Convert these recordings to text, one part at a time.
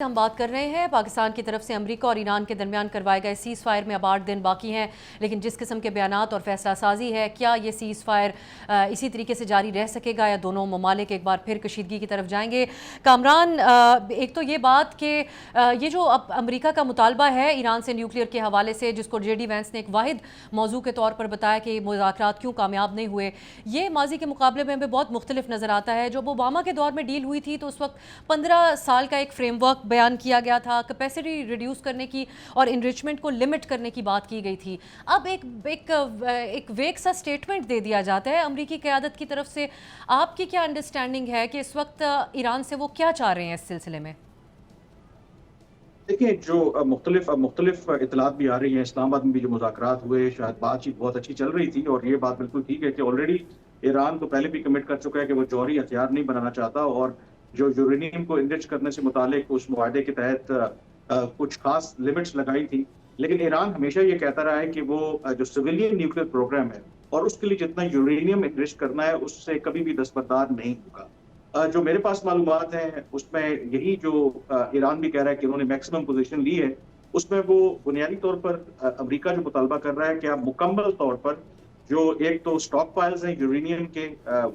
हम बात कर रहे हैं पाकिस्तान की तरफ से अमेरिका और ईरान के दरमियान करवाए गए सीज़ फायर में अब 8 दिन बाकी हैं, लेकिन जिस किस्म के बयानात और फैसला साजी है, क्या ये सीज़ फायर इसी तरीके से जारी रह सकेगा या दोनों ममालिक एक बार फिर कशीदगी की तरफ जाएंगे? कामरान, एक तो ये बात कि ये जो अब अमेरिका का मुतालबा है ईरान से न्यूक्लियर के हवाले से, जिसको जेडी वैंस ने एक वाहिद मौजू के तौर पर बताया कि मुज़ाकरात क्यों कामयाब नहीं हुए, ये माजी के मुकाबले में हमें बहुत मुख्तलिफ नज़र आता है। जब ओबामा के दौर में डील हुई थी तो उस वक्त 15 साल का एक फ्रेमवर्क बयान किया गया था, कैपेसिटी रिड्यूस करने की और इनरिचमेंट को लिमिट करने की बात की गई थी। अब एक वेग सा स्टेटमेंट दे दिया जाता है अमेरिकी क़यादत की तरफ से। आपकी क्या अंडरस्टैंडिंग है कि इस वक्त ईरान से वो क्या चाह रहे हैं इस सिलसिले में? देखिए, जो मुख्तलिफ मुख्तलिफ इतलात भी आ रही हैं। इस्लामाबाद में भी जो मुज़ाकरात हुए, शायद बातचीत बहुत अच्छी चल रही थी और ये बात बिल्कुल ठीक है कि ऑलरेडी ईरान तो पहले भी कमिट कर चुका है कि वो जौहरी हथियार नहीं बनाना चाहता और जो यूरेनियम को इनरिच करने से मुतालिक उस मुआहदे के तहत कुछ खास लिमिट्स लगाई थी। लेकिन ईरान हमेशा ये कहता रहा है कि वो जो सिविलियन न्यूक्लियर प्रोग्राम है और उसके लिए जितना यूरेनियम इनरिच करना है, उससे कभी भी दस्तबरदार नहीं होगा। जो मेरे पास मालूमात हैं, उसमें यही जो ईरान भी कह रहा है कि उन्होंने मैक्सिमम पोजीशन ली है, उसमें वो बुनियादी तौर पर अमेरिका जो मुतालबा कर रहा है कि आप मुकम्मल तौर पर जो एक तो स्टॉक पाइल्स हैं यूरेनियम के,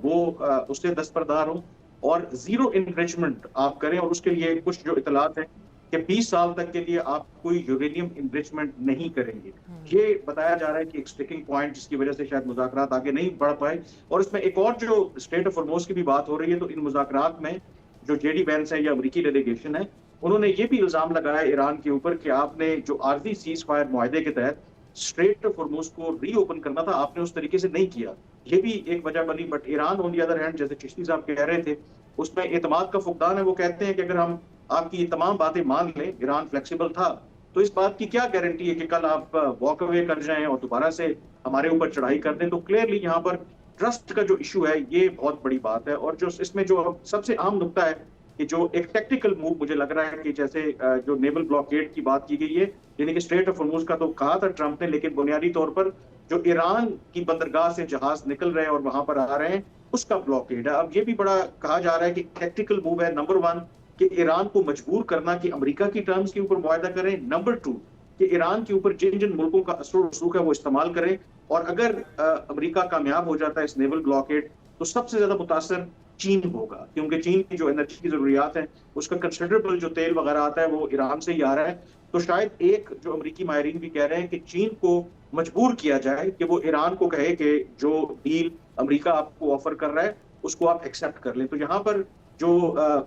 वो उससे दस्तबरदार हों और ज़ीरो एनरिचमेंट आप करें। और उसके लिए कुछ जो इतलात हैं कि 20 साल तक के लिए आप कोई यूरेनियम एनरिचमेंट नहीं करेंगे। ये बताया जा रहा है कि एक स्टिकिंग पॉइंट जिसकी वजह से शायद मुज़ाकरात आगे नहीं बढ़ पाए। और इसमें एक और जो स्टेट ऑफ हॉर्मोज़ की भी बात हो रही है, तो इन मुज़ाकरात में जो जेडी वैंस है या अमेरिकी डेलीगेशन है, उन्होंने ये भी इल्ज़ाम लगाया ईरान के ऊपर कि आपने जो आर्ज़ी सीज़ फायर मुआहदे के तहत स्ट्रेट ऑफ हॉर्मोज़ को रीओपन करना था, आपने उस तरीके से नहीं किया। ये भी एक वजह बनी। But Iran on the other hand, जैसे चिश्ती साहब कह रहे थे, उसमें एतमाद का फुकदान है। वो कहते हैं कि अगर हम आपकी ये तमाम बातें मान लें, ईरान फ्लेक्सिबल था, तो इस बात की क्या गारंटी है कि कल आप वॉक अवे कर जाएं और दोबारा से हमारे ऊपर चढ़ाई कर दें। तो क्लियरली यहाँ पर ट्रस्ट का जो इशू है, ये बहुत बड़ी बात है। और जो इसमें जो सबसे अहम नुकता है कि जो एक टेक्निकल मूव मुझे लग रहा है कि जैसे जो नेवल ब्लॉकेड की बात की गई है, यानी कि स्ट्रेट ऑफ हॉर्मूज का तो कहा था ट्रंप ने, लेकिन बुनियादी तौर पर जो ईरान की बंदरगाह से जहाज निकल रहे हैं और वहां पर आ रहे हैं, उसका ब्लॉकेड है। अब ये भी बड़ा कहा जा रहा है कि टेक्निकल मूव है। नंबर वन, कि ईरान को मजबूर करना कि अमेरिका की टर्म्स के ऊपर मुआहदा करें। नंबर टू, कि ईरान के ऊपर जिन जिन मुल्कों का असर रसूख है वो इस्तेमाल करें। और अगर अमेरिका कामयाब हो जाता है इस नेवल ब्लॉकेड, तो सबसे ज्यादा मुतासर चीन होगा, क्योंकि चीन की जो एनर्जी की जरूरियात है, उसका कंसिडरेबल जो तेल वगैरह आता है वो ईरान से ही आ रहा है। तो शायद एक जो अमेरिकी माहिरीन भी कह रहे हैं कि चीन को मजबूर किया जाए कि वो ईरान को कहे कि जो डील अमेरिका आपको ऑफर कर रहा है उसको आप एक्सेप्ट कर लें। तो यहाँ पर जो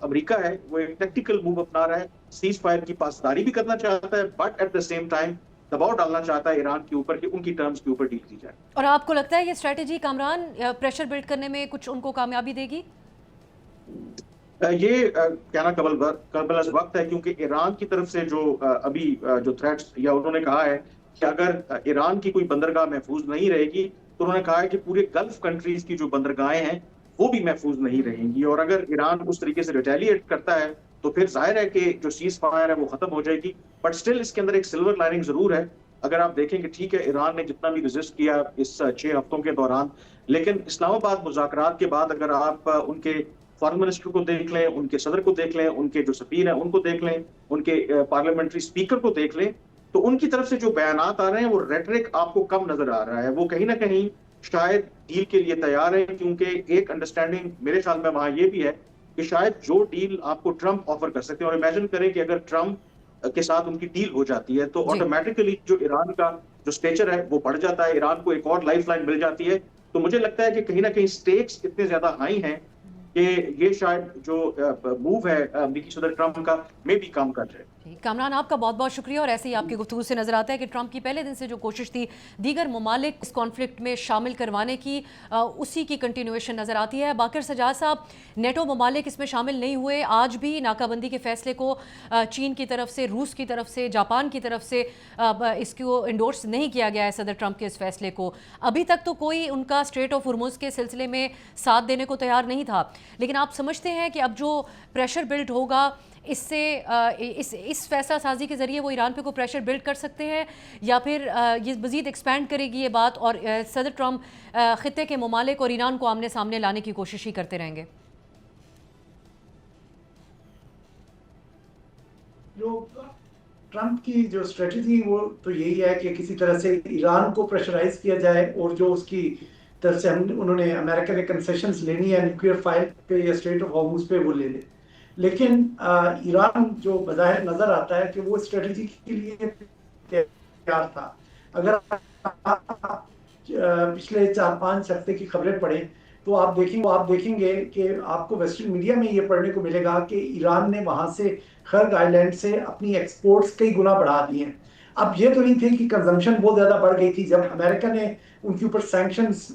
अमेरिका है वो एक टेक्टिकल मूव अपना रहा है, सीज फायर की पासदारी भी करना चाहता है, but at the same time दबाव डालना चाहता है ईरान के ऊपर कि उनकी टर्म्स के ऊपर डील की जाए। और आपको लगता है ये स्ट्रेटेजी कामरान प्रेशर बिल्ड करने में कुछ उनको कामयाबी देगी? ये कहना कबल वक्त है, क्योंकि ईरान की तरफ से जो अभी जो थ्रेट्स या उन्होंने कहा है कि अगर ईरान की कोई बंदरगाह महफूज नहीं रहेगी, तो उन्होंने कहा है कि पूरे गल्फ कंट्रीज की जो बंदरगाहें हैं वो भी महफूज नहीं रहेंगी। और अगर ईरान उस तरीके से रिटेलिएट करता है तो फिर जाहिर है कि जो सीज फायर है वो खत्म हो जाएगी। बट स्टिल इसके अंदर एक सिल्वर लाइनिंग जरूर है। अगर आप देखें कि ठीक है, ईरान ने जितना भी रेजिस्ट किया इस 6 हफ्तों के दौरान, लेकिन इस्लामाबाद मुज़ाकरात के बाद अगर आप उनके फॉरेन मिनिस्टर को देख लें, उनके सदर को देख लें, उनके जो सफीर हैं उनको देख लें, उनके पार्लियामेंट्री स्पीकर को देख लें, तो उनकी तरफ से जो बयानात आ रहे हैं वो रेटरिक आपको कम नजर आ रहा है। वो कहीं ना कहीं शायद डील के लिए तैयार है, क्योंकि एक अंडरस्टैंडिंग मेरे ख्याल में वहां ये भी है कि शायद जो डील आपको ट्रंप ऑफर कर सकते हैं, और इमेजिन करें कि अगर ट्रंप के साथ उनकी डील हो जाती है तो ऑटोमेटिकली जो ईरान का जो स्टेचर है वो बढ़ जाता है, ईरान को एक और लाइफ लाइन मिल जाती है। तो मुझे लगता है कि कहीं ना कहीं स्टेक्स इतने ज्यादा हाई हैं कि ये शायद जो मूव है अमेरिकी सदर ट्रंप का में भी काम कर रहे हैं। कामरान, आपका बहुत बहुत शुक्रिया। और ऐसे ही आपकी गुफ्तगू से नजर आता है कि ट्रंप की पहले दिन से जो कोशिश थी दीगर ममालिक इस कॉन्फ्लिक्ट में शामिल करवाने की, उसी की कंटिन्यूएशन नजर आती है। बाकर सजाद साहब, नेटो ममालिक इसमें शामिल नहीं हुए, आज भी नाकाबंदी के फैसले को चीन की तरफ से, रूस की तरफ से, जापान की तरफ से इसको इंडोर्स नहीं किया गया है सदर ट्रंप के इस फैसले को। अभी तक तो कोई उनका स्ट्रेट ऑफ हुर्मुज़ के सिलसिले में साथ देने को तैयार नहीं था, लेकिन आप समझते हैं कि अब जो प्रेशर बिल्ड होगा इससे इस फैसला साजी के जरिए वो ईरान पे को प्रेशर बिल्ड कर सकते हैं, या फिर ये मज़ीद एक्सपैंड करेगी ये बात और सदर ट्रंप ख़ित्ते के ममालिक और ईरान को आमने सामने लाने की कोशिश ही करते रहेंगे? जो ट्रम्प की जो स्ट्रेटजी वो तो यही है कि किसी तरह से ईरान को प्रेशराइज किया जाए और जो उसकी तरफ से उन्होंने अमेरिका ने कंसेशंस लेनी है न्यूक्लियर फाइल पे या स्ट्रेट ऑफ हॉर्मुज पे वो ले ले। लेकिन ईरान जो बज़ाहिर नजर आता है कि वो स्ट्रेटजी के लिए तैयार था। अगर आप पिछले 4-5 हफ्ते की खबरें पढ़ें तो आप देखेंगे कि आपको वेस्टर्न मीडिया में ये पढ़ने को मिलेगा कि ईरान ने वहां से खर्ग आइलैंड से अपनी एक्सपोर्ट्स कई गुना बढ़ा दी हैं। अब ये तो नहीं थे कि कंजम्पशन बहुत ज्यादा बढ़ गई थी, जब अमेरिका ने उनके ऊपर सैंक्शंस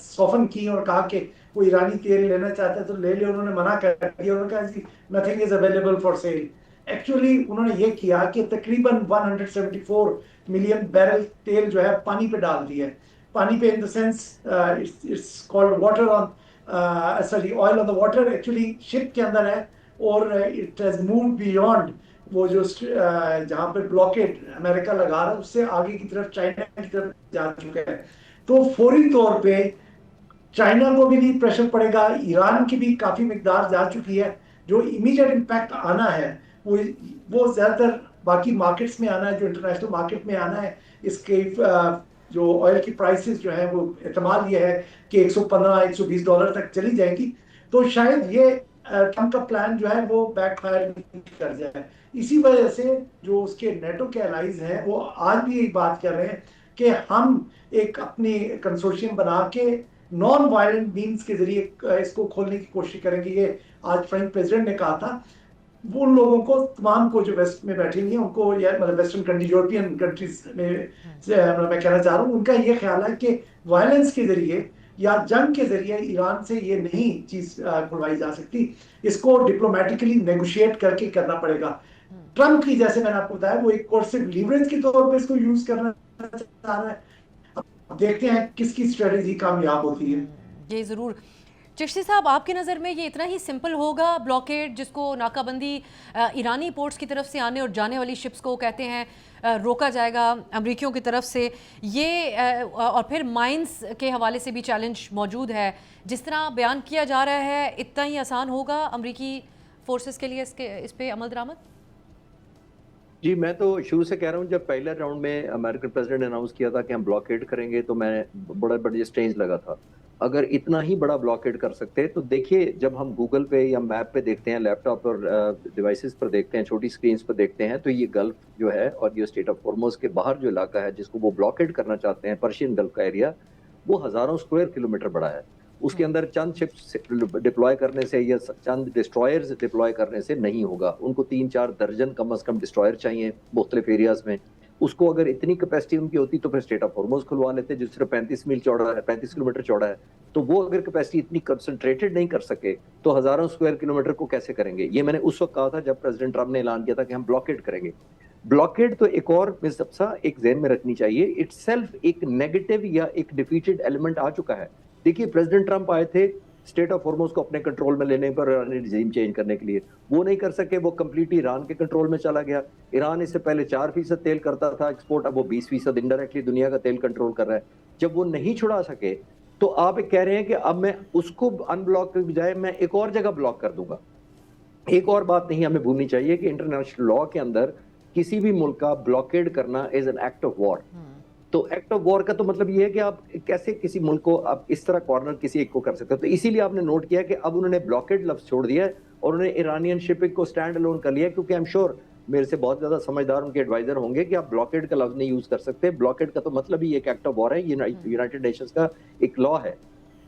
सॉफन की और कहा कि वो ईरानी तेल लेना चाहता है तो ले ले, उन्होंने मना कर दिया। उन्होंने कहा जी nothing is available for sale. Actually उन्होंने ये किया कि तकरीबन 174 मिलियन बैरल तेल जो है पानी पे डाल दिया है। पानी पे in the sense it's called water on sorry oil on the water, actually ship के अंदर है और इट हैज मूव्ड बियॉन्ड वो जो जहां पे ब्लॉकेड अमेरिका लगा रहा है उससे आगे की तरफ चाइना की तरफ जा चुका है। तो फौरी तौर पे चाइना को भी प्रेशर पड़ेगा, ईरान की भी काफी मिकदार जा चुकी है। जो इमीडिएट इम्पैक्ट आना है वो ज्यादातर बाकी मार्केट्स में आना है, जो इंटरनेशनल मार्केट में आना है। इसके जो ऑयल की प्राइसेस जो है वो एहतमाल ये है कि $115-120 तक चली जाएगी। तो शायद ये ट्रम्प का प्लान जो है वो बैकफायर कर जाए। इसी वजह से जो उसके नेटो के अलाइज हैं वो आज भी यही बात कर रहे हैं कि हम एक अपनी कंसोर्शियम बना के नॉन वायलेंट मीन्स के जरिए इसको खोलने की कोशिश करेंगे। ये आज फ्रेंच प्रेसिडेंट ने कहा था। वो उन लोगों को तमाम को जो वेस्ट में बैठे हुए हैं उनको या मतलब वेस्टर्न कंट्री यूरोपियन कंट्रीज में मैं कहना चाह रहा हूँ, उनका ये ख्याल है कि वायलेंस के जरिए या जंग के जरिए ईरान से ये नहीं चीज खुलवाई जा सकती। इसको डिप्लोमेटिकली नेगोशिएट करके करना पड़ेगा। ट्रम्प की जैसे मैंने आपको बताया वो एक कोर्सिव लीवरेज के तौर पे इसको यूज करना चाह रहा है। अब देखते हैं किसकी स्ट्रेटेजी कामयाब होती है। ये जरूर। चिश्ती साहब, आपकी नज़र में ये इतना ही सिंपल होगा ब्लॉकेड, जिसको नाकाबंदी ईरानी पोर्ट्स की तरफ से आने और जाने वाली शिप्स को कहते हैं रोका जाएगा अमरीकियों की तरफ से, ये और फिर माइंस के हवाले से भी चैलेंज मौजूद है। जिस तरह बयान किया जा रहा है इतना ही आसान होगा अमरीकी फोर्सेस के लिए इस पे अमल दरामद? जी, मैं तो शुरू से कह रहा हूँ, जब पहले राउंड में अमेरिकन प्रेसिडेंट ने अनाउंस किया था कि हम ब्लॉकेड करेंगे तो मैं बड़ा स्ट्रेंज लगा था। अगर इतना ही बड़ा ब्लॉकेड कर सकते हैं तो देखिए, जब हम गूगल पे या मैप पे देखते हैं, लैपटॉप और डिवाइसेस पर देखते हैं, छोटी स्क्रीन पर देखते हैं, तो ये गल्फ जो है और ये स्टेट ऑफ हॉर्मुज़ के बाहर जो इलाका है जिसको वो ब्लॉकेड करना चाहते हैं, पर्शियन गल्फ का एरिया, वो हजारों स्क्वायर किलोमीटर बड़ा है। उसके अंदर चंद शिप्स डिप्लॉय करने से या चंद डिस्ट्रॉयर्स डिप्लॉय करने से नहीं होगा। उनको 3-4 दर्जन कम अज कम डिस्ट्रॉयर चाहिए मुख्तलिफ एरियाज में। उसको अगर इतनी कैपेसिटी उनकी होती तो फिर स्टेट ऑफ हॉर्मुज़ खुलवा लेते, जो सिर्फ 35 मील चौड़ा है, 35 किलोमीटर चौड़ा है। तो वो अगर कैपेसिटी इतनी कंसंट्रेटेड नहीं कर सके तो हजारों स्क्वायर किलोमीटर को कैसे करेंगे? ये मैंने उस वक्त कहा था जब प्रेसिडेंट ट्रम्प ने ऐलान किया था कि हम ब्लॉकेड करेंगे। ब्लॉकेड तो एक और मिसअप्सा एक ज़हन में रखनी चाहिए, इटसेल्फ एक नेगेटिव या एक डिफीटेड एलिमेंट आ चुका है। देखिए, प्रेसिडेंट ट्रम्प आए थे स्टेट ऑफ हॉर्मुज़ को अपने कंट्रोल में लेने पर, रिजीम चेंज करने के लिए। वो नहीं कर सके, वो कंप्लीटली ईरान के कंट्रोल में चला गया। ईरान इससे पहले 4% तेल करता था एक्सपोर्ट, अब वो 20% इनडायरेक्टली दुनिया का तेल कंट्रोल कर रहा है। जब वो नहीं छुड़ा सके तो आप कह रहे हैं कि अब मैं उसको अनब्लॉक के बजाय मैं एक और जगह ब्लॉक कर दूंगा। एक और बात नहीं हमें भूलनी चाहिए कि इंटरनेशनल लॉ के अंदर किसी भी मुल्क का ब्लॉकेड करना is an act of war. तो एक्ट ऑफ वॉर का तो मतलब ये है कि आप कैसे किसी मुल्क को आप इस तरह कॉर्नर किसी एक को कर सकते हो। तो इसीलिए आपने नोट किया कि अब उन्होंने ब्लॉकेड लफ्ज छोड़ दिया है और उन्होंने ईरानियन शिपिंग को स्टैंड अलोन कर लिया, क्योंकि आई एम श्योर मेरे से बहुत ज्यादा समझदार उनके एडवाइजर होंगे कि आप ब्लॉकेड का लफ्ज नहीं यूज कर सकते। ब्लॉकेड का तो मतलब ही एक एक्ट ऑफ वॉर है, यूनाइटेड नेशंस का एक लॉ है।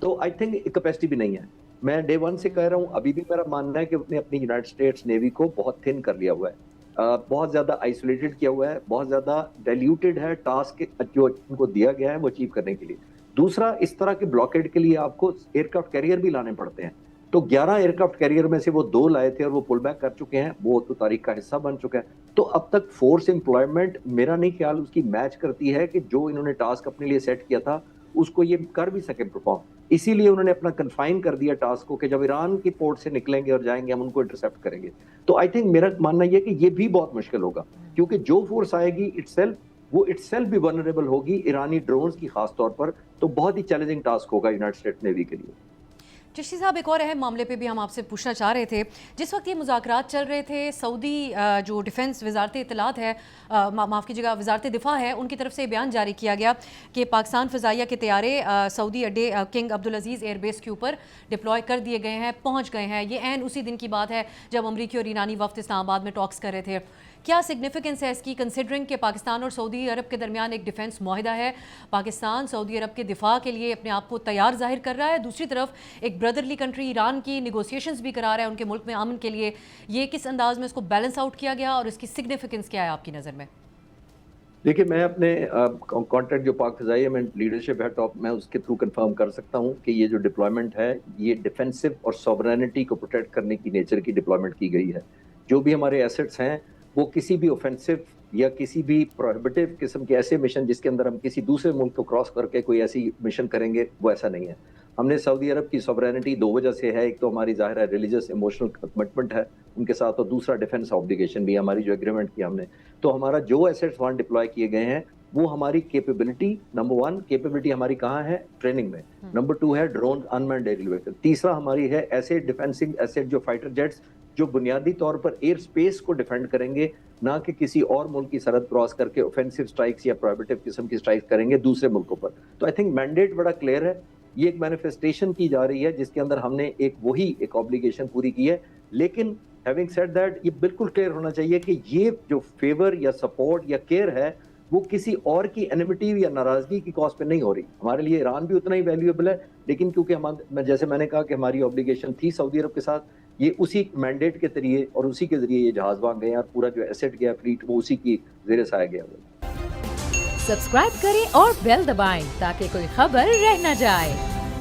तो आई थिंक कैपेसिटी भी नहीं है। मैं डे 1 से कह रहा हूँ, अभी भी मेरा मानना है कि उसने अपनी यूनाइटेड स्टेट्स नेवी को बहुत थिन कर लिया हुआ है, बहुत ज्यादा आइसोलेटेड किया हुआ है, बहुत ज्यादा डाइल्यूटेड है टास्क जो उनको दिया गया है वो अचीव करने के लिए। दूसरा, इस तरह के ब्लॉकेड के लिए आपको एयरक्राफ्ट कैरियर भी लाने पड़ते हैं। तो 11 एयरक्राफ्ट कैरियर में से वो 2 लाए थे और वो पुल बैक कर चुके हैं, वो तो तारीख का हिस्सा बन चुका है। तो अब तक फोर्स एम्प्लॉयमेंट मेरा नहीं ख्याल उसकी मैच करती है कि जो इन्होंने टास्क अपने लिए सेट किया था उसको ये कर भी सके परफॉर्म। इसीलिए उन्होंने अपना कन्फाइन कर दिया टास्क को कि जब ईरान की पोर्ट से निकलेंगे और जाएंगे हम उनको इंटरसेप्ट करेंगे। तो आई थिंक मेरा मानना यह कि ये भी बहुत मुश्किल होगा, क्योंकि जो फोर्स आएगी वो इटसेल्फ भी वल्नरेबल होगी ईरानी ड्रोन्स की खास तौर पर। तो बहुत ही चैलेंजिंग टास्क होगा यूनाइटेड स्टेट्स नेवी के लिए। चिश्ती साहब, एक और अहम मामले पे भी हम आपसे पूछना चाह रहे थे। जिस वक्त ये मुज़ाकरात चल रहे थे, सऊदी जो डिफेंस वजारत इत्तलात है, माफ़ कीजिएगा, वजारत दिफा है, उनकी तरफ से बयान जारी किया गया कि पाकिस्तान फ़ज़ाइया के तैयारे सऊदी अड्डे किंग अब्दुल अजीज़ एयरबेस के ऊपर डिप्लॉय कर दिए गए हैं, पहुँच गए हैं। ये ऐन उसी दिन की बात है जब अमरीकी और ईरानी वफ्द इस्लामाबाद में टॉक्स कर रहे थे। क्या सिग्निफिकेंस है इसकी, कंसिडरिंग कि पाकिस्तान और सऊदी अरब के दरमियान एक डिफेंस मुआहिदा है, पाकिस्तान सऊदी अरब के दिफा के लिए अपने आप को तैयार जाहिर कर रहा है, दूसरी तरफ एक ब्रदरली कंट्री ईरान की निगोसिएशंस भी करा रहा है उनके मुल्क में अमन के लिए। ये किस अंदाज में इसको बैलेंस आउट किया गया और इसकी सिग्निफिकेंस क्या है आपकी नज़र में? देखिए, मैं अपने कॉन्ट्रैक्ट जो पाक फ़िज़ाइया में लीडरशिप है टॉप, मैं उसके थ्रू कंफर्म कर सकता हूं कि ये जो डिप्लॉयमेंट है ये डिफेंसिव और सॉवरेनिटी को प्रोटेक्ट करने की नेचर की डिप्लॉयमेंट की गई है। जो भी हमारे एसेट्स हैं वो किसी भी ऑफेंसिव या किसी भी प्रोहिबिटिव किस्म के ऐसे मिशन जिसके अंदर हम किसी दूसरे मुल्क को क्रॉस करके कोई ऐसी मिशन करेंगे, वो ऐसा नहीं है। हमने सऊदी अरब की सॉवरेनिटी दो वजह से है, एक तो हमारी ज़ाहिर है रिलीजियस इमोशनल कमिटमेंट है उनके साथ, और दूसरा डिफेंस ऑब्लिगेशन भी है हमारी जो एग्रीमेंट किया हमने। तो हमारा जो एसेट्स वहाँ डिप्लॉय किए गए हैं वो हमारी कैपेबिलिटी, नंबर 1 कैपेबिलिटी हमारी कहाँ है, ट्रेनिंग में। नंबर 2 है ड्रोन अनमैन्ड एरियल व्हीकल। तीसरा हमारी है ऐसे डिफेंसिव एसेट जो फाइटर जेट्स जो बुनियादी तौर पर एयर स्पेस को डिफेंड करेंगे, ना कि किसी और मुल्क की सरहद क्रॉस करके ऑफेंसिव स्ट्राइक्स या प्रोहिबिटिव किस्म की स्ट्राइक्स करेंगे दूसरे मुल्कों पर। तो आई थिंक मैंडेट बड़ा क्लियर है। ये एक मैनिफेस्टेशन की जा रही है जिसके अंदर हमने एक ऑब्लिगेशन पूरी की है। लेकिन हैविंग सेड दैट, ये बिल्कुल क्लियर होना चाहिए कि ये जो फेवर या सपोर्ट या केयर है वो किसी और की एनिमिटी या नाराजगी की कॉज पे नहीं हो रही। हमारे लिए ईरान भी उतना ही वैल्यूएबल है, लेकिन क्योंकि जैसे मैंने कहा कि हमारी ऑब्लिगेशन थी सऊदी अरब के साथ, ये उसी मैंडेट के जरिए और उसी के जरिए ये जहाज वहां गए और पूरा जो एसेट गया फ्लीट वो उसी की ज़ेरे साया गया। सब्सक्राइब करें और बेल दबाएं ताकि कोई खबर रह न जाए।